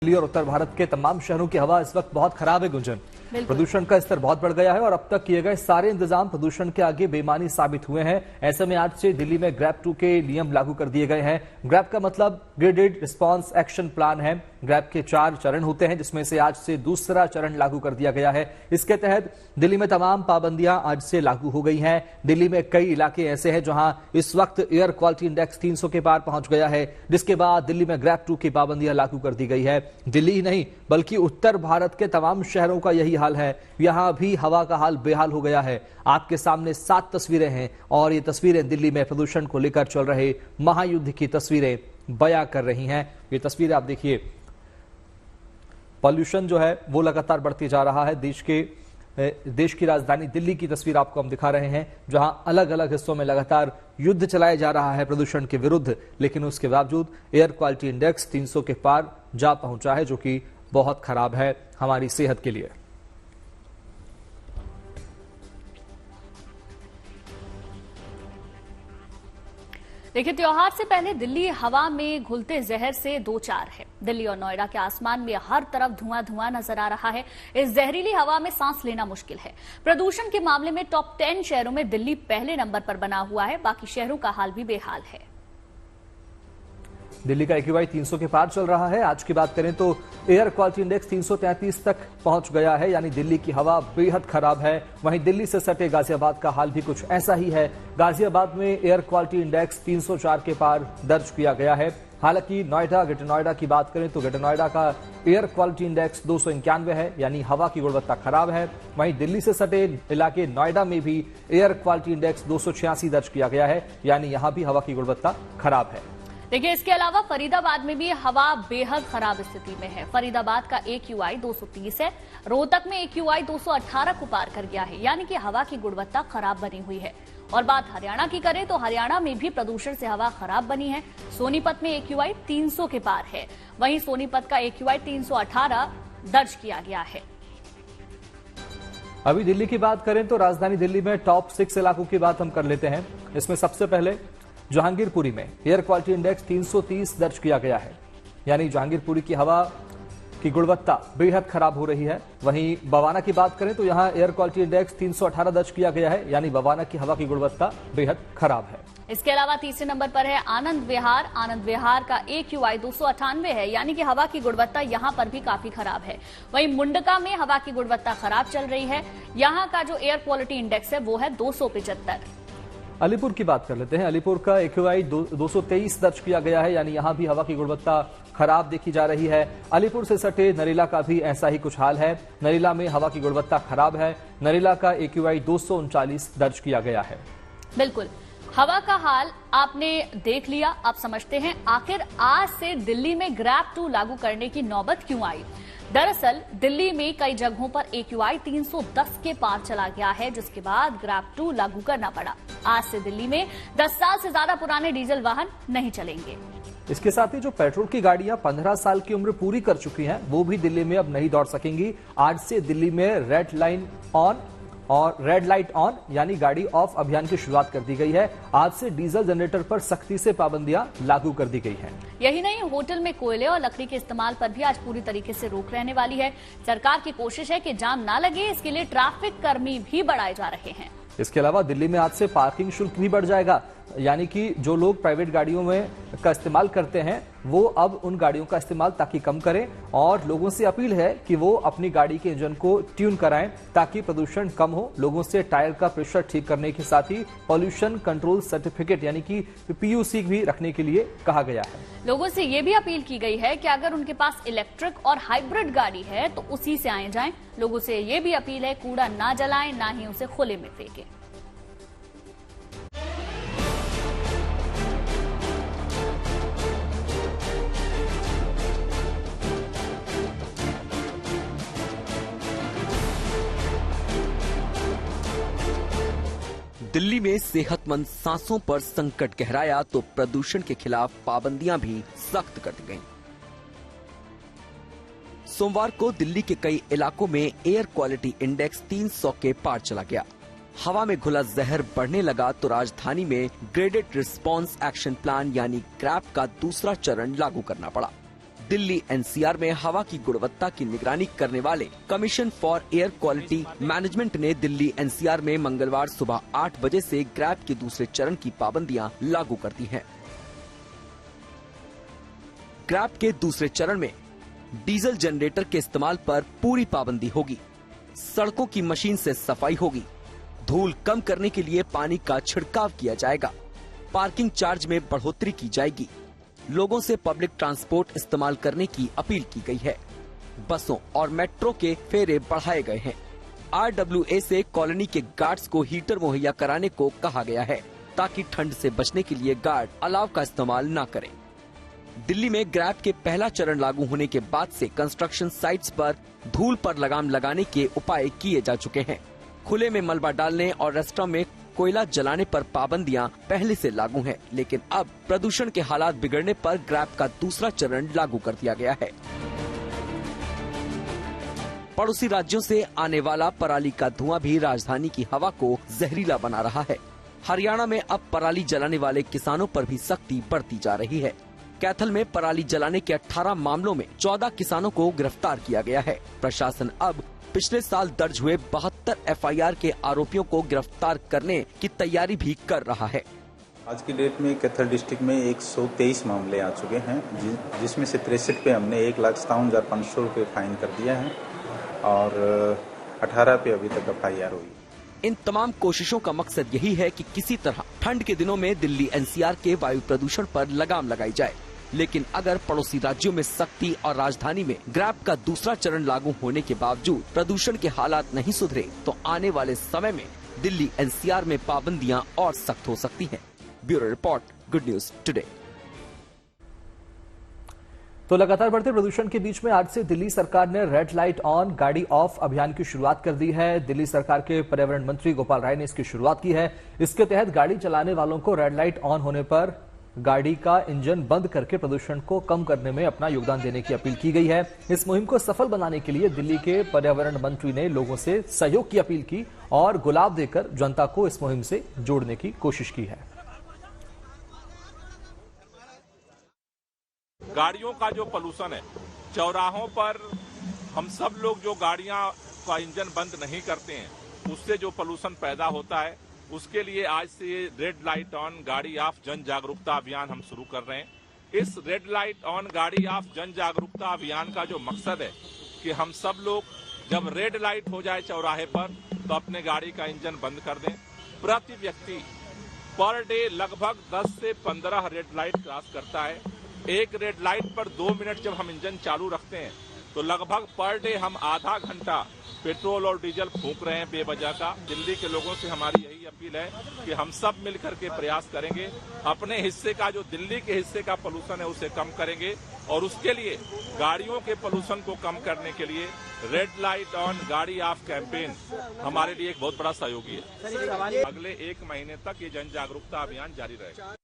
दिल्ली और उत्तर भारत के तमाम शहरों की हवा इस वक्त बहुत खराब है। गुंजन, प्रदूषण का स्तर बहुत बढ़ गया है और अब तक किए गए सारे इंतजाम प्रदूषण के आगे बेमानी साबित हुए हैं। ऐसे में आज से दिल्ली में ग्रैप 2 के नियम लागू कर दिए गए हैं। ग्रैप का मतलब ग्रेडेड रिस्पांस एक्शन प्लान है। ग्रैप के 4 चरण होते हैं, जिसमें से आज से दूसरा चरण लागू कर दिया गया है। इसके तहत दिल्ली में तमाम पाबंदियां आज से लागू हो गई हैं। दिल्ली में कई इलाके ऐसे हैं जहां इस वक्त एयर क्वालिटी इंडेक्स 300 के पार पहुंच गया है, जिसके बाद दिल्ली में ग्रैप 2 की पाबंदियां लागू कर दी गई है। दिल्ली ही नहीं बल्कि उत्तर भारत के तमाम शहरों का यही हाल है। यहां भी हवा का हाल बेहाल हो गया है। आपके सामने 7 तस्वीरें हैं और ये तस्वीरें दिल्ली में प्रदूषण को लेकर चल रहे महायुद्ध की तस्वीरें बयां कर रही हैं। ये तस्वीरें आप देखिए, पॉल्यूशन जो है वो लगातार बढ़ती जा रहा है। देश की राजधानी दिल्ली की तस्वीर आपको हम दिखा रहे हैं, जहां अलग अलग हिस्सों में लगातार युद्ध चलाया जा रहा है प्रदूषण के विरुद्ध, लेकिन उसके बावजूद एयर क्वालिटी इंडेक्स 300 के पार जा पहुंचा है, जो कि बहुत खराब है हमारी सेहत के लिए। देखिए, त्योहार से पहले दिल्ली हवा में घुलते जहर से दो चार है। दिल्ली और नोएडा के आसमान में हर तरफ धुआं धुआं नजर आ रहा है। इस जहरीली हवा में सांस लेना मुश्किल है। प्रदूषण के मामले में टॉप 10 शहरों में दिल्ली पहले नंबर पर बना हुआ है। बाकी शहरों का हाल भी बेहाल है। दिल्ली का AQI 300 के पार चल रहा है। आज की बात करें तो एयर क्वालिटी इंडेक्स 333 तक पहुंच गया है, यानी दिल्ली की हवा बेहद खराब है। वहीं दिल्ली से सटे गाजियाबाद का हाल भी कुछ ऐसा ही है। गाजियाबाद में एयर क्वालिटी इंडेक्स 304 के पार दर्ज किया गया है। हालांकि ग्रेटर नोएडा की बात करें तो ग्रेटर नोएडा का एयर क्वालिटी इंडेक्स 291 है, यानी हवा की गुणवत्ता खराब है। वहीं दिल्ली से सटे इलाके नोएडा में भी एयर क्वालिटी इंडेक्स 286 दर्ज किया गया है, यानी यहां भी हवा की गुणवत्ता खराब है। देखिए, इसके अलावा फरीदाबाद में भी हवा बेहद खराब स्थिति में है। फरीदाबाद का AQI 230 है। रोहतक में AQI 218 को पार कर गया है, यानी कि हवा की गुणवत्ता खराब बनी हुई है। और बात हरियाणा की करें तो हरियाणा में भी प्रदूषण से हवा खराब बनी है। सोनीपत में AQI 300 के पार है। वहीं सोनीपत का AQI 318 दर्ज किया गया है। अभी दिल्ली की बात करें तो राजधानी दिल्ली में टॉप 6 इलाकों की बात हम कर लेते हैं। इसमें सबसे पहले जहांगीरपुरी में एयर क्वालिटी इंडेक्स 330 दर्ज किया गया है, यानी जहांगीरपुरी की हवा की गुणवत्ता बेहद खराब हो रही है। वहीं बवाना की बात करें तो यहां एयर क्वालिटी इंडेक्स 318 दर्ज किया गया है, यानी बवाना की हवा की गुणवत्ता बेहद खराब है। इसके अलावा तीसरे नंबर पर है आनंद विहार। आनंद विहार का AQI 298 है, यानी कि हवा की गुणवत्ता यहां पर भी काफी खराब है। वहीं मुंडका में हवा की गुणवत्ता खराब चल रही है। यहां का जो एयर क्वालिटी इंडेक्स है वो है 275। अलीपुर की बात कर लेते हैं। अलीपुर का AQI 223 दर्ज किया गया है, यानी यहां भी हवा की गुणवत्ता खराब देखी जा रही है। अलीपुर से सटे नरेला का भी ऐसा ही कुछ हाल है। नरेला में हवा की गुणवत्ता खराब है। नरेला का AQI 239 दर्ज किया गया है। बिल्कुल, हवा का हाल आपने देख लिया। आप समझते हैं आखिर आज से दिल्ली में ग्रैप 2 लागू करने की नौबत क्यों आई। दरअसल दिल्ली में कई जगहों पर AQI 310 के पार चला गया है, जिसके बाद ग्रैप 2 लागू करना पड़ा। आज से दिल्ली में 10 साल से ज्यादा पुराने डीजल वाहन नहीं चलेंगे। इसके साथ ही जो पेट्रोल की गाड़ियां 15 साल की उम्र पूरी कर चुकी हैं, वो भी दिल्ली में अब नहीं दौड़ सकेंगी। आज से दिल्ली में रेड लाइट ऑन यानी गाड़ी ऑफ अभियान की शुरुआत कर दी गई है। आज से डीजल जनरेटर पर सख्ती से पाबंदियां लागू कर दी गई हैं। यही नहीं, होटल में कोयले और लकड़ी के इस्तेमाल पर भी आज पूरी तरीके से रोक रहने वाली है। सरकार की कोशिश है कि जाम ना लगे, इसके लिए ट्रैफिक कर्मी भी बढ़ाए जा रहे हैं। इसके अलावा दिल्ली में आज से पार्किंग शुल्क भी बढ़ जाएगा, यानी कि जो लोग प्राइवेट गाड़ियों में का इस्तेमाल करते हैं वो अब उन गाड़ियों का इस्तेमाल ताकि कम करें। और लोगों से अपील है कि वो अपनी गाड़ी के इंजन को ट्यून कराएं ताकि प्रदूषण कम हो। लोगों से टायर का प्रेशर ठीक करने के साथ ही पॉल्यूशन कंट्रोल सर्टिफिकेट यानी कि PUC भी रखने के लिए कहा गया है। लोगों से ये भी अपील की गई है कि अगर उनके पास इलेक्ट्रिक और हाइब्रिड गाड़ी है तो उसी से आए जाएं। लोगों से ये भी अपील है कूड़ा ना जलाएं, ना ही उसे खुले में फेंकें। दिल्ली में सेहतमंद सांसों पर संकट गहराया तो प्रदूषण के खिलाफ पाबंदियां भी सख्त कर दी गईं। सोमवार को दिल्ली के कई इलाकों में एयर क्वालिटी इंडेक्स 300 के पार चला गया। हवा में घुला जहर बढ़ने लगा तो राजधानी में ग्रेडेड रिस्पांस एक्शन प्लान यानी ग्रैप का दूसरा चरण लागू करना पड़ा। दिल्ली एनसीआर में हवा की गुणवत्ता की निगरानी करने वाले commission for air quality management ने दिल्ली एनसीआर में मंगलवार सुबह 8 बजे से ग्रैब के दूसरे चरण की पाबंदियां लागू कर दी हैं। ग्रैब के दूसरे चरण में डीजल जनरेटर के इस्तेमाल पर पूरी पाबंदी होगी। सड़कों की मशीन से सफाई होगी। धूल कम करने के लिए पानी का छिड़काव किया जाएगा। पार्किंग चार्ज में बढ़ोतरी की जाएगी। लोगों से पब्लिक ट्रांसपोर्ट इस्तेमाल करने की अपील की गई है। बसों और मेट्रो के फेरे बढ़ाए गए हैं। RWA से कॉलोनी के गार्ड्स को हीटर मुहैया कराने को कहा गया है ताकि ठंड से बचने के लिए गार्ड अलाव का इस्तेमाल न करें। दिल्ली में ग्रैब के पहला चरण लागू होने के बाद से कंस्ट्रक्शन साइट्स पर धूल पर लगाम लगाने के उपाय किए जा चुके हैं। खुले में मलबा डालने और रेस्टोरेंट में कोयला जलाने पर पाबंदियां पहले से लागू हैं, लेकिन अब प्रदूषण के हालात बिगड़ने पर ग्रैब का दूसरा चरण लागू कर दिया गया है। पड़ोसी राज्यों से आने वाला पराली का धुआं भी राजधानी की हवा को जहरीला बना रहा है। हरियाणा में अब पराली जलाने वाले किसानों पर भी सख्ती बढ़ती जा रही है। कैथल में पराली जलाने के 18 मामलों में 14 किसानों को गिरफ्तार किया गया है। प्रशासन अब पिछले साल दर्ज हुए 72 FIR के आरोपियों को गिरफ्तार करने की तैयारी भी कर रहा है। आज की डेट में कैथल डिस्ट्रिक्ट में 123 मामले आ चुके हैं, जिसमें से 63 पे हमने 1,57,500 रुपये फाइन कर दिया है और 18 पे अभी तक FIR हुई। इन तमाम कोशिशों का मकसद यही है कि किसी तरह ठंड के दिनों में दिल्ली NCR के वायु प्रदूषण पर लगाम लगाई जाए। लेकिन अगर पड़ोसी राज्यों में सख्ती और राजधानी में ग्रैब का दूसरा चरण लागू होने के बावजूद प्रदूषण के हालात नहीं सुधरे तो आने वाले समय में दिल्ली NCR में पाबंदियां और सख्त हो सकती हैं। Bureau report, good news today. तो लगातार बढ़ते प्रदूषण के बीच में आज से दिल्ली सरकार ने रेड लाइट ऑन गाड़ी ऑफ अभियान की शुरुआत कर दी है। दिल्ली सरकार के पर्यावरण मंत्री गोपाल राय ने इसकी शुरुआत की है। इसके तहत गाड़ी चलाने वालों को रेड लाइट ऑन होने पर गाड़ी का इंजन बंद करके प्रदूषण को कम करने में अपना योगदान देने की अपील की गई है। इस मुहिम को सफल बनाने के लिए दिल्ली के पर्यावरण मंत्री ने लोगों से सहयोग की अपील की और गुलाब देकर जनता को इस मुहिम से जोड़ने की कोशिश की है। गाड़ियों का जो पोल्यूशन है, चौराहों पर हम सब लोग जो गाड़ियां का इंजन बंद नहीं करते हैं, उससे जो पोल्यूशन पैदा होता है, उसके लिए आज से ये रेड लाइट ऑन गाड़ी ऑफ जन जागरूकता अभियान हम शुरू कर रहे हैं। इस रेड लाइट ऑन गाड़ी ऑफ जन जागरूकता अभियान का जो मकसद है कि हम सब लोग जब रेड लाइट हो जाए चौराहे पर तो अपने गाड़ी का इंजन बंद कर दें। प्रति व्यक्ति पर डे लगभग 10 से 15 रेड लाइट क्रॉस करता है। एक रेड लाइट पर 2 मिनट जब हम इंजन चालू रखते हैं तो लगभग पर डे हम आधा घंटा पेट्रोल और डीजल फूंक रहे हैं बेवजह का। दिल्ली के लोगों से हमारी यही अपील है कि हम सब मिलकर के प्रयास करेंगे, अपने हिस्से का जो दिल्ली के हिस्से का पोल्यूशन है उसे कम करेंगे और उसके लिए गाड़ियों के पोल्यूशन को कम करने के लिए रेड लाइट ऑन गाड़ी ऑफ कैंपेन हमारे लिए एक बहुत बड़ा सहयोगी है। अगले 1 महीने तक ये जन जागरूकता अभियान जारी रहेगा।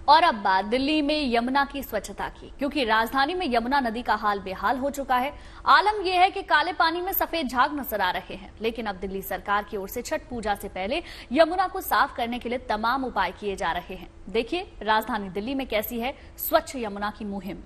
और अब बात दिल्ली में यमुना की स्वच्छता की, क्योंकि राजधानी में यमुना नदी का हाल बेहाल हो चुका है। आलम यह है कि काले पानी में सफेद झाग नजर आ रहे हैं, लेकिन अब दिल्ली सरकार की ओर से छठ पूजा से पहले यमुना को साफ करने के लिए तमाम उपाय किए जा रहे हैं। देखिए राजधानी दिल्ली में कैसी है स्वच्छ यमुना की मुहिम।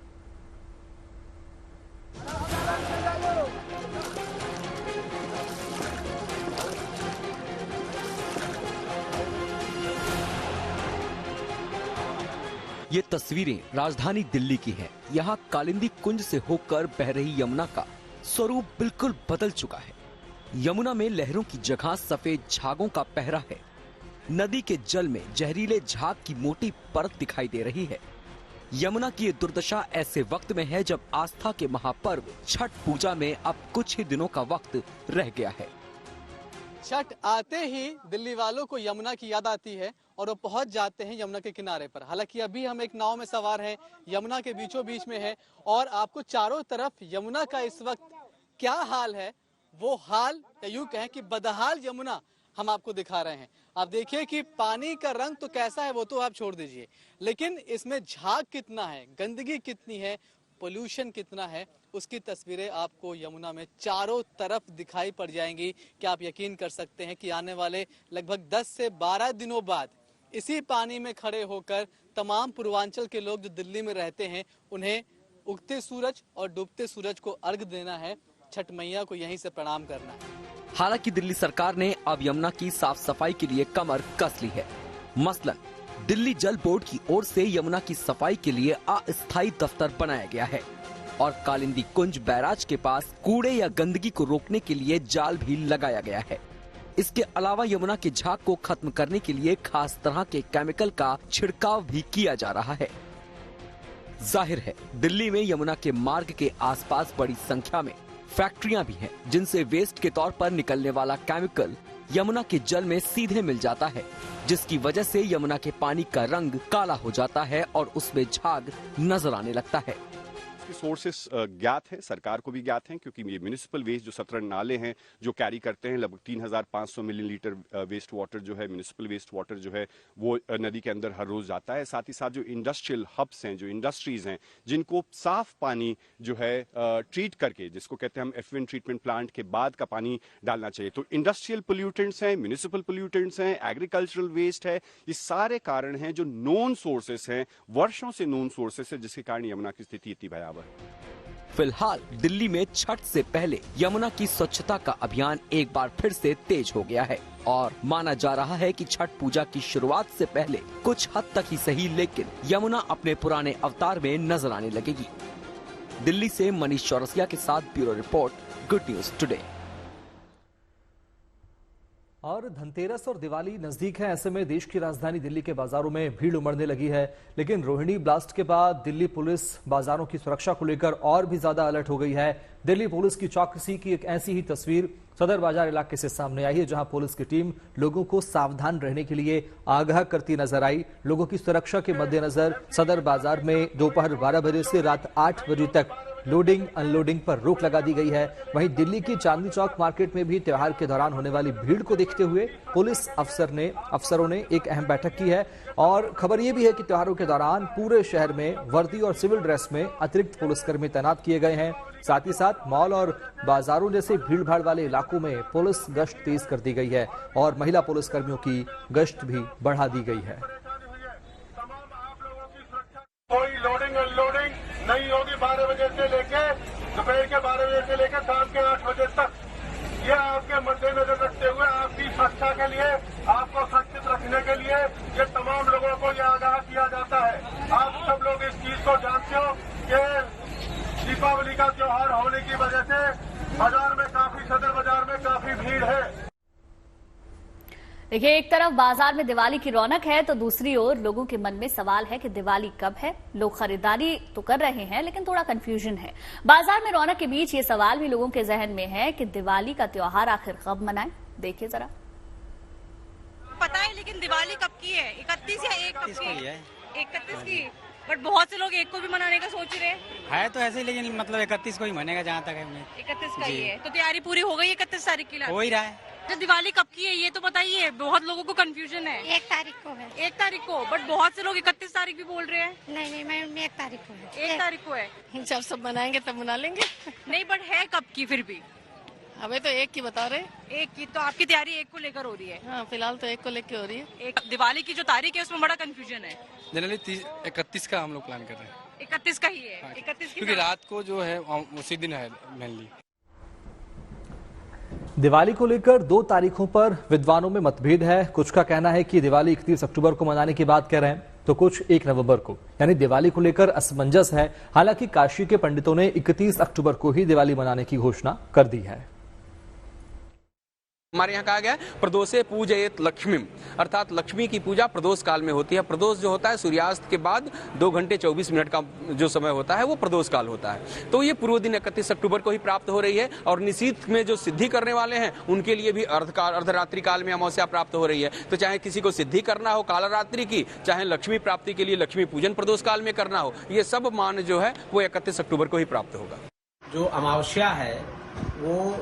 ये तस्वीरें राजधानी दिल्ली की हैं। यहाँ कालिंदी कुंज से होकर बह रही यमुना का स्वरूप बिल्कुल बदल चुका है। यमुना में लहरों की जगह सफेद झागों का पहरा है। नदी के जल में जहरीले झाग की मोटी परत दिखाई दे रही है। यमुना की ये दुर्दशा ऐसे वक्त में है जब आस्था के महापर्व छठ पूजा में अब कुछ ही दिनों का वक्त रह गया है। छठ आते ही दिल्ली वालों को यमुना की याद आती है और वो पहुंच जाते हैं यमुना के किनारे पर। हालांकि अभी हम एक नाव में सवार हैं, यमुना के बीचों बीच में है और आपको चारों तरफ यमुना का इस वक्त क्या हाल है, वो हाल या यूं कहें कि बदहाल यमुना हम आपको दिखा रहे हैं। आप देखिए कि पानी का रंग तो कैसा है वो तो आप छोड़ दीजिए, लेकिन इसमें झाग कितना है, गंदगी कितनी है, पोल्यूशन कितना है, उसकी तस्वीरें आपको यमुना में चारों तरफ दिखाई पड़ जाएंगी कि आप यकीन कर सकते हैं कि आने वाले लगभग 10 से 12 दिनों बाद इसी पानी में खड़े होकर तमाम पूर्वांचल के लोग जो दिल्ली में रहते हैं उन्हें उगते सूरज और डूबते सूरज को अर्घ देना है, छठ मैया को यहीं से प्रणाम करना है। हालांकि दिल्ली सरकार ने अब यमुना की साफ सफाई के लिए कमर कस ली है। मसलन दिल्ली जल बोर्ड की ओर से यमुना की सफाई के लिए अस्थायी दफ्तर बनाया गया है और कालिंदी कुंज बैराज के पास कूड़े या गंदगी को रोकने के लिए जाल भी लगाया गया है। इसके अलावा यमुना के झाग को खत्म करने के लिए खास तरह के केमिकल का छिड़काव भी किया जा रहा है। जाहिर है दिल्ली में यमुना के मार्ग के आसपास बड़ी संख्या में फैक्ट्रियां भी हैं, जिनसे वेस्ट के तौर पर निकलने वाला केमिकल यमुना के जल में सीधे मिल जाता है, जिसकी वजह से यमुना के पानी का रंग काला हो जाता है और उसमें झाग नजर आने लगता है। सोर्सेस ज्ञात है, सरकार को भी ज्ञात है, क्योंकि ये म्युनिसिपल वेस्ट जो 17 नाले हैं जो कैरी करते हैं लगभग 3500 मिलीलीटर वेस्ट वाटर जो है, म्युनिसिपल वेस्ट वाटर जो है वो नदी के अंदर हर रोज जाता है। साथ ही साथ जो इंडस्ट्रियल हब्स हैं, जो इंडस्ट्रीज हैं जिनको साफ पानी जो है ट्रीट करके, जिसको कहते हैं हम एफलुएंट ट्रीटमेंट प्लांट के बाद का पानी डालना चाहिए, तो इंडस्ट्रियल पोल्यूटेंट्स हैं, म्युनिसिपल पोल्यूटेंट्स हैं, एग्रीकल्चरल वेस्ट है, ये सारे कारण हैं जो नोन सोर्सेस हैं, वर्षों से नोन सोर्सेस है, जिसके कारण यमुना की स्थिति इतनी भयावह। फिलहाल दिल्ली में छठ से पहले यमुना की स्वच्छता का अभियान एक बार फिर से तेज हो गया है और माना जा रहा है कि छठ पूजा की शुरुआत से पहले कुछ हद तक ही सही, लेकिन यमुना अपने पुराने अवतार में नजर आने लगेगी। दिल्ली से मनीष चौरसिया के साथ bureau report, good news today. और धनतेरस और दिवाली नजदीक है, ऐसे में देश की राजधानी दिल्ली के बाजारों में भीड़ उमड़ने लगी है। लेकिन रोहिणी ब्लास्ट के बाद दिल्ली पुलिस बाजारों की सुरक्षा को लेकर और भी ज्यादा अलर्ट हो गई है। दिल्ली पुलिस की चौकसी की एक ऐसी ही तस्वीर सदर बाजार इलाके से सामने आई है, जहां पुलिस की टीम लोगों को सावधान रहने के लिए आगाह करती नजर आई। लोगों की सुरक्षा के मद्देनजर सदर बाजार में दोपहर 12 बजे से रात 8 बजे तक लोडिंग अनलोडिंग पर रोक लगा दी गई है। वहीं दिल्ली की चांदनी चौक मार्केट में भी त्योहार के दौरान होने वाली भीड़ को देखते हुए पुलिस अफसरों ने एक अहम बैठक की है। और खबर यह भी है कि त्योहारों के दौरान पूरे शहर में वर्दी और सिविल ड्रेस में अतिरिक्त पुलिसकर्मी तैनात किए गए हैं। साथ ही साथ मॉल और बाजारों जैसे भीड़ भाड़ वाले इलाकों में पुलिस गश्त तेज कर दी गई है और महिला पुलिसकर्मियों की गश्त भी बढ़ा दी गई है। कोई लोडिंग अनलोडिंग नहीं होगी 12 बजे से लेके दोपहर के 12 बजे से लेकर शाम के 8 बजे तक। ये आपके मद्देनजर रखते हुए आपकी सुरक्षा के लिए, आपको सुरक्षित रखने के लिए ये तमाम लोगों को ये आगाह किया जाता है। आप सब लोग इस चीज को जानते हो कि दीपावली का त्योहार होने की वजह से बाजार में सदर बाजार में काफी भीड़ है। देखिए, एक तरफ बाजार में दिवाली की रौनक है तो दूसरी ओर लोगों के मन में सवाल है कि दिवाली कब है। लोग खरीदारी तो कर रहे हैं लेकिन थोड़ा कंफ्यूजन है। बाजार में रौनक के बीच ये सवाल भी लोगों के जहन में है कि दिवाली का त्योहार आखिर कब मनाएं। देखिए जरा। पता है लेकिन दिवाली कब की है? 31 या 1 कब की है? 31 की। बट बहुत से लोग 1 को भी मनाने का सोच रहे हैं। तो ऐसे ही, लेकिन मतलब 31 को ही मनेगा जहाँ तक है। 31 का ही है तो तैयारी पूरी हो गई 31 तारीख की? हो ही रहा है। तो दिवाली कब की है ये तो बताइए, बहुत लोगों को कंफ्यूजन है। 1 तारीख को है। 1 तारीख को, बट बहुत से लोग 31 तारीख भी बोल रहे हैं। नहीं, मैं 1 तारीख को है। 1 तारीख को है। जब सब मनाएंगे तब मना लेंगे। नहीं, बट है कब की फिर भी? हमें तो 1 की बता रहे। 1 की, तो आपकी तैयारी 1 को लेकर हो रही है? हाँ, फिलहाल तो 1 को लेकर हो रही है। एक दिवाली की जो तारीख है उसमें बड़ा कंफ्यूजन है। जनरली 31 का हम लोग प्लान कर रहे हैं। 31 का ही है। 31 क्योंकि रात को जो है उसी दिन है मेनली। दिवाली को लेकर 2 तारीखों पर विद्वानों में मतभेद है। कुछ का कहना है कि दिवाली 31 अक्टूबर को मनाने की बात कह रहे हैं तो कुछ 1 नवंबर को, यानी दिवाली को लेकर असमंजस है। हालांकि काशी के पंडितों ने 31 अक्टूबर को ही दिवाली मनाने की घोषणा कर दी है। हमारे यहाँ कहा गया है प्रदोषे पूजयेत लक्ष्मी, अर्थात लक्ष्मी की पूजा प्रदोष काल में होती है। प्रदोष जो होता है सूर्यास्त के बाद 2 घंटे 24 मिनट का जो समय होता है वो प्रदोष काल होता है। तो ये पूर्व दिन 31 अक्टूबर को ही प्राप्त हो रही है और निशीथ में जो सिद्धि करने वाले हैं उनके लिए भी अर्धरात्रि काल में अमावस्या प्राप्त हो रही है। तो चाहे किसी को सिद्धि करना हो कालरात्रि की, चाहे लक्ष्मी प्राप्ति के लिए लक्ष्मी पूजन प्रदोष काल में करना हो, ये सब मान जो है वो 31 अक्टूबर को ही प्राप्त होगा। जो अमावस्या है वो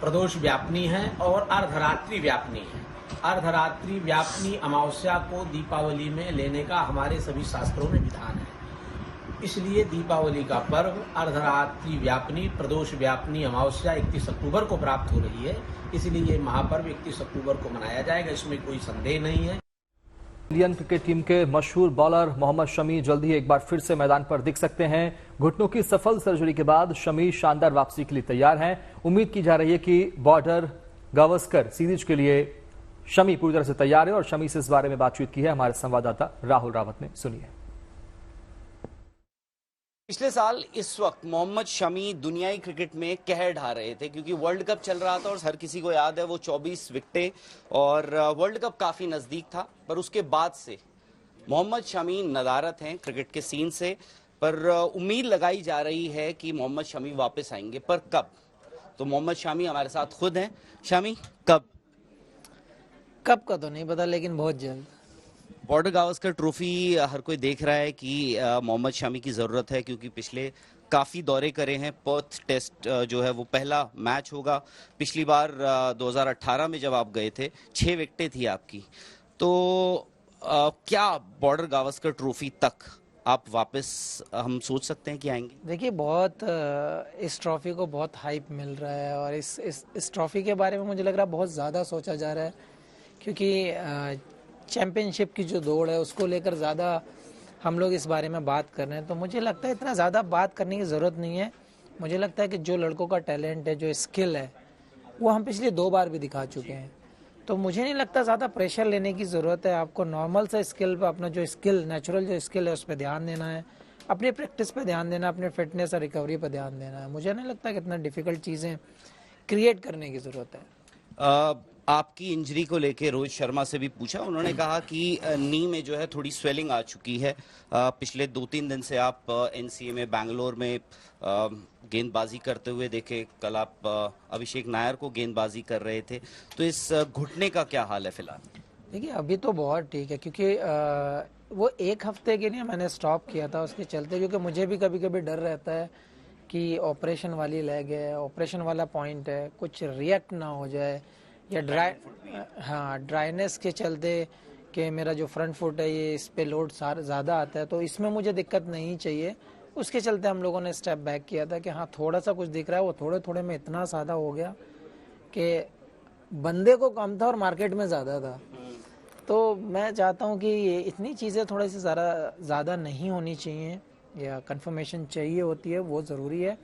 प्रदोष व्यापनी है और अर्धरात्रि व्यापनी है। अर्धरात्रि व्यापनी अमावस्या को दीपावली में लेने का हमारे सभी शास्त्रों में विधान है। इसलिए दीपावली का पर्व अर्धरात्रि व्यापनी प्रदोष व्यापनी अमावस्या 31 अक्टूबर को प्राप्त हो रही है। इसलिए ये महापर्व 31 अक्टूबर को मनाया जाएगा, इसमें कोई संदेह नहीं है। इंडियन क्रिकेट टीम के मशहूर बॉलर मोहम्मद शमी जल्द ही एक बार फिर से मैदान पर दिख सकते हैं। घुटनों की सफल सर्जरी के बाद शमी शानदार वापसी के लिए तैयार हैं। उम्मीद की जा रही है कि बॉर्डर गावस्कर सीरीज के लिए शमी पूरी तरह से तैयार है और शमी से इस बारे में बातचीत की है हमारे संवाददाता राहुल रावत ने। सुनिए। पिछले साल इस वक्त मोहम्मद शमी दुनियाई क्रिकेट में कहर ढा रहे थे क्योंकि वर्ल्ड कप चल रहा था और हर किसी को याद है वो 24 विकेटें और वर्ल्ड कप काफी नजदीक था। पर उसके बाद से मोहम्मद शमी नदारत हैं क्रिकेट के सीन से, पर उम्मीद लगाई जा रही है कि मोहम्मद शमी वापस आएंगे। पर कब? तो मोहम्मद शमी हमारे साथ खुद हैं। शमी, कब का तो नहीं पता, लेकिन बहुत जल्द। बॉर्डर गावस्कर ट्रॉफी हर कोई देख रहा है कि मोहम्मद शमी की ज़रूरत है क्योंकि पिछले काफ़ी दौरे करे हैं। पर्थ टेस्ट जो है वो पहला मैच होगा। पिछली बार 2018 में जब आप गए थे 6 विकेटें थी आपकी। तो क्या बॉर्डर गावस्कर ट्रॉफी तक आप वापस हम सोच सकते हैं कि आएंगे? देखिए, बहुत इस ट्रॉफी को बहुत हाइप मिल रहा है और इस ट्रॉफी के बारे में मुझे लग रहा है बहुत ज़्यादा सोचा जा रहा है क्योंकि चैंपियनशिप की जो दौड़ है उसको लेकर ज़्यादा हम लोग इस बारे में बात कर रहे हैं। तो मुझे लगता है इतना ज़्यादा बात करने की ज़रूरत नहीं है। मुझे लगता है कि जो लड़कों का टैलेंट है, जो स्किल है, वो हम पिछले 2 बार भी दिखा चुके हैं। तो मुझे नहीं लगता ज़्यादा प्रेशर लेने की ज़रूरत है। आपको नॉर्मल सा स्किल पर, अपना जो स्किल, नेचुरल जो स्किल है उस पर ध्यान देना है, अपनी प्रैक्टिस पर ध्यान देना, अपने फिटनेस और रिकवरी पर ध्यान देना है। मुझे नहीं लगता कि इतना डिफ़िकल्ट चीज़ें क्रिएट करने की ज़रूरत है। आपकी इंजरी को लेके रोहित शर्मा से भी पूछा, उन्होंने कहा कि नी में जो है थोड़ी स्वेलिंग आ चुकी है। पिछले 2-3 दिन से आप एनसीए में, बैंगलोर में गेंदबाजी करते हुए देखे। कल आप अभिषेक नायर को गेंदबाजी कर रहे थे। तो इस घुटने का क्या हाल है फिलहाल? देखिए, अभी तो बहुत ठीक है क्योंकि वो 1 हफ्ते के लिए मैंने स्टॉप किया था उसके चलते, क्योंकि मुझे भी कभी कभी डर रहता है कि ऑपरेशन वाली लेग है, ऑपरेशन वाला पॉइंट है, कुछ रिएक्ट ना हो जाए या ड्राइनेस के चलते कि मेरा जो फ्रंट फुट है ये इस पे लोड ज़्यादा आता है, तो इसमें मुझे दिक्कत नहीं चाहिए। उसके चलते हम लोगों ने स्टेप बैक किया था कि हाँ, थोड़ा सा कुछ दिख रहा है। वो थोड़े थोड़े में इतना ज़्यादा हो गया कि बंदे को कम था और मार्केट में ज़्यादा था। तो मैं चाहता हूँ कि इतनी चीज़ें थोड़ी सी ज़्यादा नहीं होनी चाहिए या कंफर्मेशन चाहिए होती है, वो ज़रूरी है।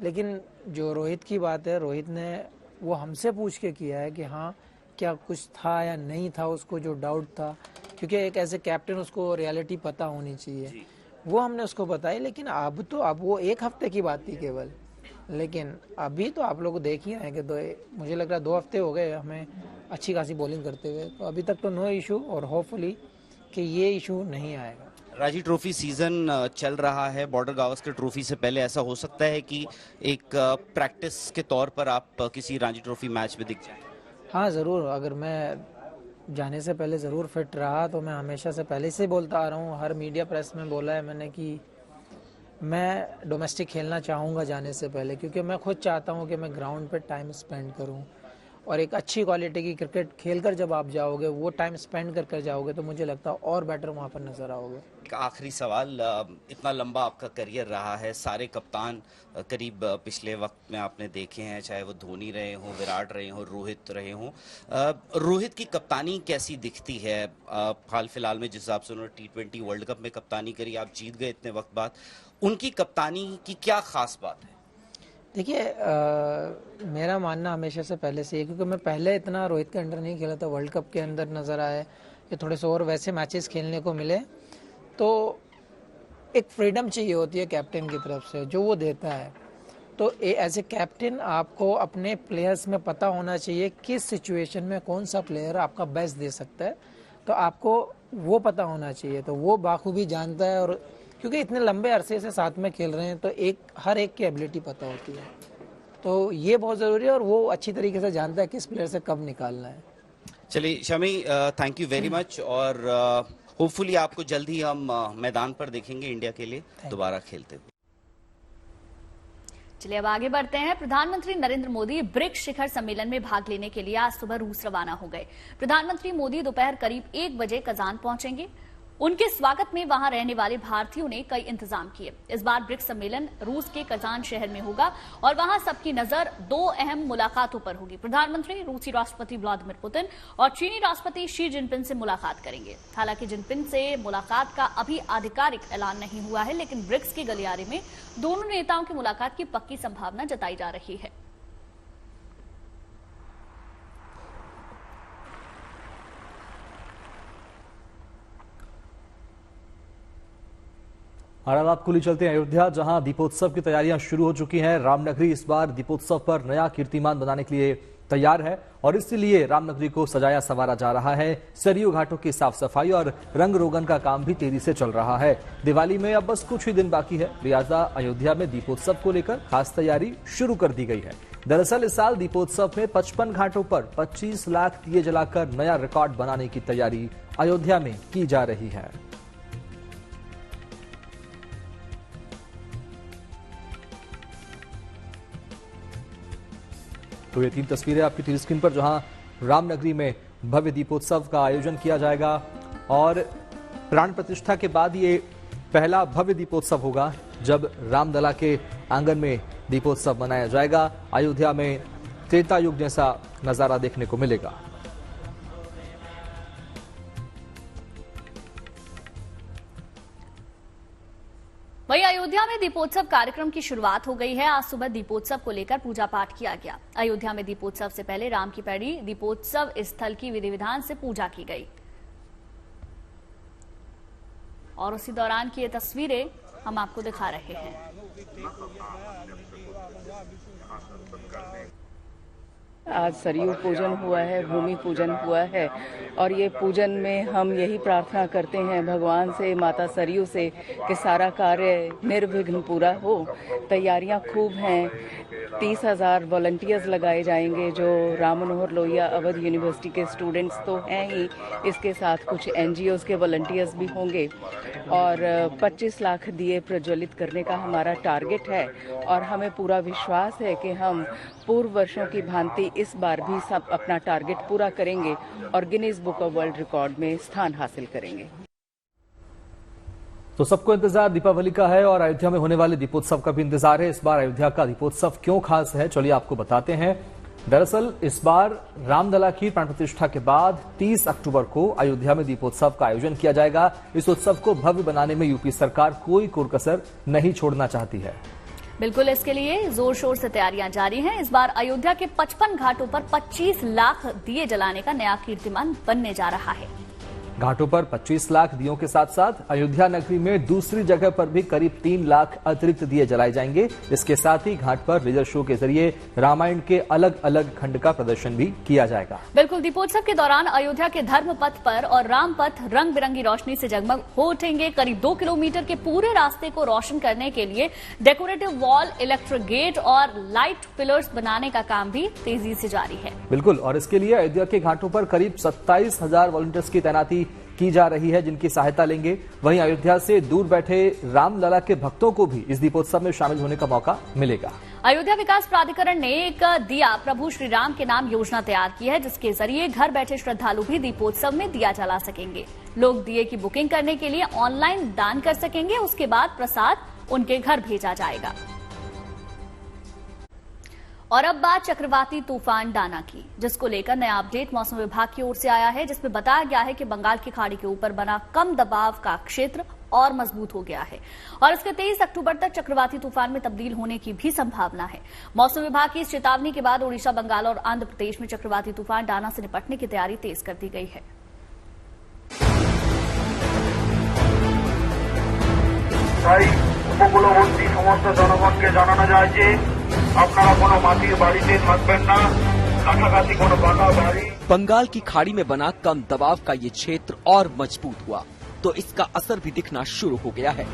लेकिन जो रोहित की बात है, रोहित ने वो हमसे पूछ के किया है कि हाँ, क्या कुछ था या नहीं था, उसको जो डाउट था, क्योंकि एक ऐसे कैप्टन उसको रियलिटी पता होनी चाहिए, वो हमने उसको बताई। लेकिन अब वो 1 हफ्ते की बात थी केवल, लेकिन अभी तो आप लोग देख ही रहे हैं कि मुझे लग रहा है 2 हफ्ते हो गए हमें अच्छी खासी बॉलिंग करते हुए। तो अभी तक तो नो इशू और होपफुली कि ये इशू नहीं आएगा। रांची ट्रॉफी सीजन चल रहा है। बॉर्डर गावस्कर ट्रॉफी से पहले ऐसा हो सकता है कि एक प्रैक्टिस के तौर पर आप किसी रांची ट्रॉफी मैच में दिख जाएं? हाँ, ज़रूर। अगर मैं जाने से पहले ज़रूर फिट रहा तो मैं हमेशा से पहले से बोलता आ रहा हूँ, हर मीडिया प्रेस में बोला है मैंने कि मैं डोमेस्टिक खेलना चाहूँगा जाने से पहले, क्योंकि मैं खुद चाहता हूँ कि मैं ग्राउंड पर टाइम स्पेंड करूँ और एक अच्छी क्वालिटी की क्रिकेट खेलकर जब आप जाओगे, वो टाइम स्पेंड कर जाओगे, तो मुझे लगता है और बेटर वहाँ पर नजर आओगे। आखिरी सवाल, इतना लंबा आपका करियर रहा है, सारे कप्तान करीब पिछले वक्त में आपने देखे हैं, चाहे वो धोनी रहे हों, विराट रहे हों, रोहित रहे हों। रोहित की कप्तानी कैसी दिखती है हाल फिलहाल में? जिस हिसाब से उन्होंने T20 वर्ल्ड कप में कप्तानी करी, आप जीत गए इतने वक्त बाद, उनकी कप्तानी की क्या खास बात है? देखिए, मेरा मानना हमेशा से पहले से, क्योंकि मैं पहले इतना रोहित के अंडर नहीं खेला था, वर्ल्ड कप के अंदर नज़र आए कि थोड़े से और वैसे मैचेस खेलने को मिले, तो एक फ्रीडम चाहिए होती है कैप्टन की तरफ से, जो वो देता है। तो एज ए कैप्टन आपको अपने प्लेयर्स में पता होना चाहिए किस सिचुएशन में कौन सा प्लेयर आपका बेस्ट दे सकता है, तो आपको वो पता होना चाहिए। तो वो बाखूबी जानता है, और क्योंकि इतने लंबे अरसे से साथ में खेल रहे हैं तो हर एक की एबिलिटी पता होती है, तो ये बहुत ज़रूरी है और वो अच्छी तरीके से जानता है किस प्लेयर से कब निकालना है। चलिए Shami, thank you very much और होपफुली आपको जल्द ही हम मैदान पर देखेंगे इंडिया के लिए दोबारा खेलते हुए। चलिए अब आगे बढ़ते हैं। प्रधानमंत्री नरेंद्र मोदी ब्रिक्स शिखर सम्मेलन में भाग लेने के लिए आज सुबह रूस रवाना हो गए। प्रधानमंत्री मोदी दोपहर करीब 1 बजे कजान पहुंचेंगे। उनके स्वागत में वहां रहने वाले भारतीयों ने कई इंतजाम किए। इस बार ब्रिक्स सम्मेलन रूस के कजान शहर में होगा और वहां सबकी नजर 2 अहम मुलाकातों पर होगी। प्रधानमंत्री रूसी राष्ट्रपति व्लादिमीर पुतिन और चीनी राष्ट्रपति शी जिनपिंग से मुलाकात करेंगे। हालांकि जिनपिंग से मुलाकात का अभी आधिकारिक ऐलान नहीं हुआ है, लेकिन ब्रिक्स के गलियारे में दोनों नेताओं की मुलाकात की पक्की संभावना जताई जा रही है। और अब आपको ले चलते हैं अयोध्या, जहां दीपोत्सव की तैयारियां शुरू हो चुकी हैं। रामनगरी इस बार दीपोत्सव पर नया कीर्तिमान बनाने के लिए तैयार है और इसलिए रामनगरी को सजाया संवारा जा रहा है। सरयू घाटों की साफ सफाई और रंग रोगन का काम भी तेजी से चल रहा है। दिवाली में अब बस कुछ ही दिन बाकी है, लिहाजा अयोध्या में दीपोत्सव को लेकर खास तैयारी शुरू कर दी गई है। दरअसल इस साल दीपोत्सव में 55 घाटों पर 25 लाख दिए जलाकर नया रिकॉर्ड बनाने की तैयारी अयोध्या में की जा रही है। तो ये 3 तस्वीरें आपकी टीवी स्क्रीन पर, जहां रामनगरी में भव्य दीपोत्सव का आयोजन किया जाएगा और प्राण प्रतिष्ठा के बाद ये पहला भव्य दीपोत्सव होगा जब रामलला के आंगन में दीपोत्सव मनाया जाएगा। अयोध्या में त्रेता युग जैसा नजारा देखने को मिलेगा। वहीं अयोध्या में दीपोत्सव कार्यक्रम की शुरुआत हो गई है। आज सुबह दीपोत्सव को लेकर पूजा पाठ किया गया। अयोध्या में दीपोत्सव से पहले राम की पैड़ी दीपोत्सव स्थल की विधि विधान से पूजा की गई और उसी दौरान की ये तस्वीरें हम आपको दिखा रहे हैं। आज सरयू पूजन हुआ है, भूमि पूजन हुआ है और ये पूजन में हम यही प्रार्थना करते हैं भगवान से, माता सरयू से, कि सारा कार्य निर्विघ्न पूरा हो। तैयारियां खूब हैं। 30,000 वॉलंटियर्स लगाए जाएंगे जो राम मनोहर लोहिया अवध यूनिवर्सिटी के स्टूडेंट्स तो हैं ही, इसके साथ कुछ NGOs के वॉलंटियर्स भी होंगे और 25 लाख दिए प्रज्वलित करने का हमारा टारगेट है और हमें पूरा विश्वास है कि हम पूर्व वर्षों की भांति इस बार भी सब अपना टारगेट पूरा करेंगे और Guinness book of world record में स्थान हासिल करेंगे। तो सबको इंतजार दीपावली का है और अयोध्या में होने वाले दीपोत्सव का भी इंतजार है। इस बार अयोध्या का दीपोत्सव क्यों खास है, चलिए आपको बताते हैं। दरअसल इस बार रामलला की प्राण प्रतिष्ठा के बाद 30 अक्टूबर को अयोध्या में दीपोत्सव का आयोजन किया जाएगा। इस उत्सव को भव्य बनाने में यूपी सरकार कोई कोरकसर नहीं छोड़ना चाहती है। बिल्कुल, इसके लिए जोर शोर से तैयारियां जारी हैं। इस बार अयोध्या के 55 घाटों पर 25 लाख दिए जलाने का नया कीर्तिमान बनने जा रहा है। घाटों पर 25 लाख दियों के साथ साथ अयोध्या नगरी में दूसरी जगह पर भी करीब 3 लाख अतिरिक्त दिए जलाए जाएंगे। इसके साथ ही घाट पर लेजर शो के जरिए रामायण के अलग अलग खंड का प्रदर्शन भी किया जाएगा। बिल्कुल, दीपोत्सव के दौरान अयोध्या के धर्म पथ पर और राम पथ रंग बिरंगी रोशनी से जगमग हो उठेंगे। करीब 2 किलोमीटर के पूरे रास्ते को रोशन करने के लिए डेकोरेटिव वॉल, इलेक्ट्रिक गेट और लाइट पिलर्स बनाने का काम भी तेजी से जारी है। बिल्कुल, और इसके लिए अयोध्या के घाटों पर करीब 27,000 वॉलंटियर्स की तैनाती की जा रही है, जिनकी सहायता लेंगे। वहीं अयोध्या से दूर बैठे रामलला के भक्तों को भी इस दीपोत्सव में शामिल होने का मौका मिलेगा। अयोध्या विकास प्राधिकरण ने एक दिया प्रभु श्री राम के नाम योजना तैयार की है, जिसके जरिए घर बैठे श्रद्धालु भी दीपोत्सव में दिया जला सकेंगे। लोग दिए की बुकिंग करने के लिए ऑनलाइन दान कर सकेंगे, उसके बाद प्रसाद उनके घर भेजा जाएगा। और अब बात चक्रवाती तूफान डाना की, जिसको लेकर नया अपडेट मौसम विभाग की ओर से आया है, जिसमें बताया गया है कि बंगाल की खाड़ी के ऊपर बना कम दबाव का क्षेत्र और मजबूत हो गया है और इसके 23 अक्टूबर तक चक्रवाती तूफान में तब्दील होने की भी संभावना है। मौसम विभाग की इस चेतावनी के बाद ओडिशा, बंगाल और आंध्र प्रदेश में चक्रवाती तूफान डाना से निपटने की तैयारी तेज कर दी गई है। উপকূলবর্তী সমস্ত জনগণকে জানানো যায় যে আপনারা কোনো মাটির বাড়িতে থাকবেন না, কাছাকাছি কোনো পাকা বাড়ি। बंगाल की खाड़ी में बना कम दबाव का ये क्षेत्र और मजबूत हुआ तो इसका असर भी दिखना शुरू हो गया है।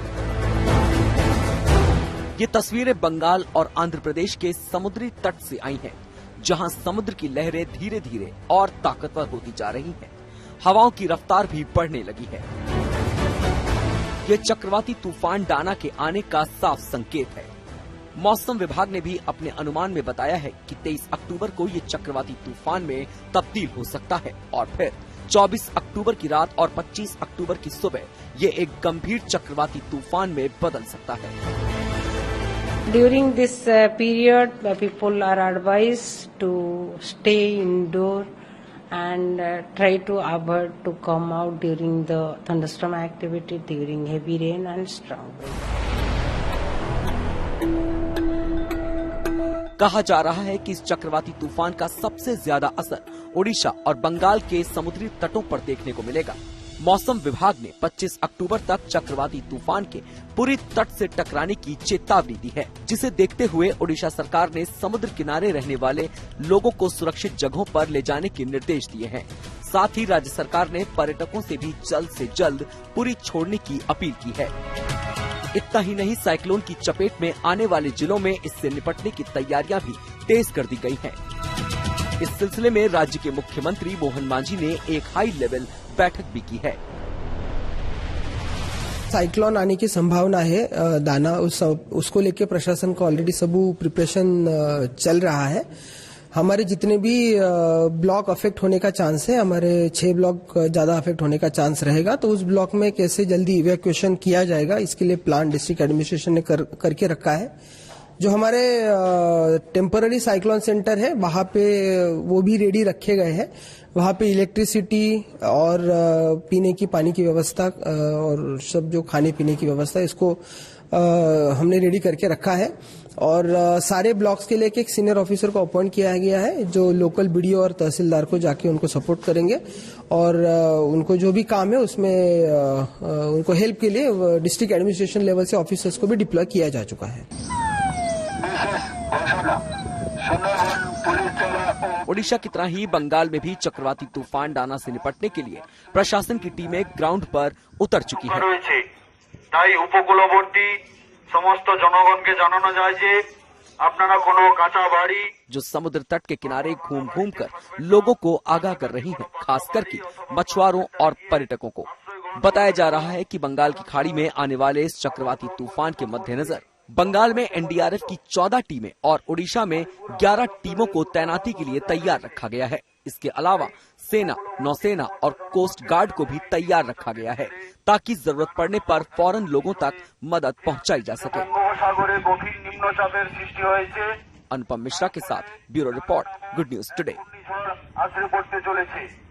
ये तस्वीरें बंगाल और आंध्र प्रदेश के समुद्री तट से आई हैं, जहां समुद्र की लहरें धीरे धीरे और ताकतवर होती जा रही हैं। हवाओं की रफ्तार भी बढ़ने लगी है। ये चक्रवाती तूफान डाना के आने का साफ संकेत है। मौसम विभाग ने भी अपने अनुमान में बताया है कि 23 अक्टूबर को ये चक्रवाती तूफान में तब्दील हो सकता है और फिर 24 अक्टूबर की रात और 25 अक्टूबर की सुबह ये एक गंभीर चक्रवाती तूफान में बदल सकता है। During this period, people are advised to stay indoor and try to avoid to come out during the thunderstorm activity, during heavy rain and strong wind. कहा जा रहा है कि इस चक्रवाती तूफान का सबसे ज्यादा असर ओडिशा और बंगाल के समुद्री तटों पर देखने को मिलेगा। मौसम विभाग ने 25 अक्टूबर तक चक्रवाती तूफान के पूरी तट से टकराने की चेतावनी दी है, जिसे देखते हुए ओडिशा सरकार ने समुद्र किनारे रहने वाले लोगों को सुरक्षित जगहों पर ले जाने के निर्देश दिए हैं। साथ ही राज्य सरकार ने पर्यटकों से भी जल्द से जल्द पुरी छोड़ने की अपील की है। इतना ही नहीं, साइक्लोन की चपेट में आने वाले जिलों में इससे निपटने की तैयारियां भी तेज कर दी गई हैं। इस सिलसिले में राज्य के मुख्यमंत्री मोहन मांझी ने एक हाई लेवल बैठक भी की है। साइक्लोन आने की संभावना है, दाना उसको लेके प्रशासन का ऑलरेडी सब प्रिपरेशन चल रहा है। हमारे जितने भी ब्लॉक अफेक्ट होने का चांस है, हमारे 6 ब्लॉक ज्यादा अफेक्ट होने का चांस रहेगा, तो उस ब्लॉक में कैसे जल्दी इवैक्यूएशन किया जाएगा, इसके लिए प्लान डिस्ट्रिक्ट एडमिनिस्ट्रेशन ने करके रखा है। जो हमारे टेम्पररी साइक्लोन सेंटर है, वहां पे वो भी रेडी रखे गए हैं। वहां पे इलेक्ट्रिसिटी और पीने की पानी की व्यवस्था और सब जो खाने पीने की व्यवस्था, इसको हमने रेडी करके रखा है। और सारे ब्लॉक्स के लिए एक सीनियर ऑफिसर को अपॉइंट किया गया है, जो लोकल बीडीओ और तहसीलदार को जाके उनको सपोर्ट करेंगे और उनको जो भी काम है उसमें उनको हेल्प के लिए डिस्ट्रिक्ट एडमिनिस्ट्रेशन लेवल से ऑफिसर्स को भी डिप्लॉय किया जा चुका है। ओडिशा की तरह ही बंगाल में भी चक्रवाती तूफान डाना से निपटने के लिए प्रशासन की टीमें ग्राउंड पर उतर चुकी है। তাই উপকূলবর্তী সমস্ত জনগণকে জানানো যায় যে আপনারা কোনো কাঁচা বাড়ি जो समुद्र तट के किनारे घूम घूम कर लोगों को आगाह कर रही हैं, खास करके मछुआरों और पर्यटकों को। बताया जा रहा है कि बंगाल की खाड़ी में आने वाले इस चक्रवाती तूफान के मद्देनजर बंगाल में एनडीआरएफ की 14 टीमें और ओडिशा में 11 टीमों को तैनाती के लिए तैयार रखा गया है। इसके अलावा सेना, नौसेना और कोस्ट गार्ड को भी तैयार रखा गया है, ताकि जरूरत पड़ने पर फौरन लोगों तक मदद पहुंचाई जा सके। अनुपम मिश्रा के साथ bureau report, good news today.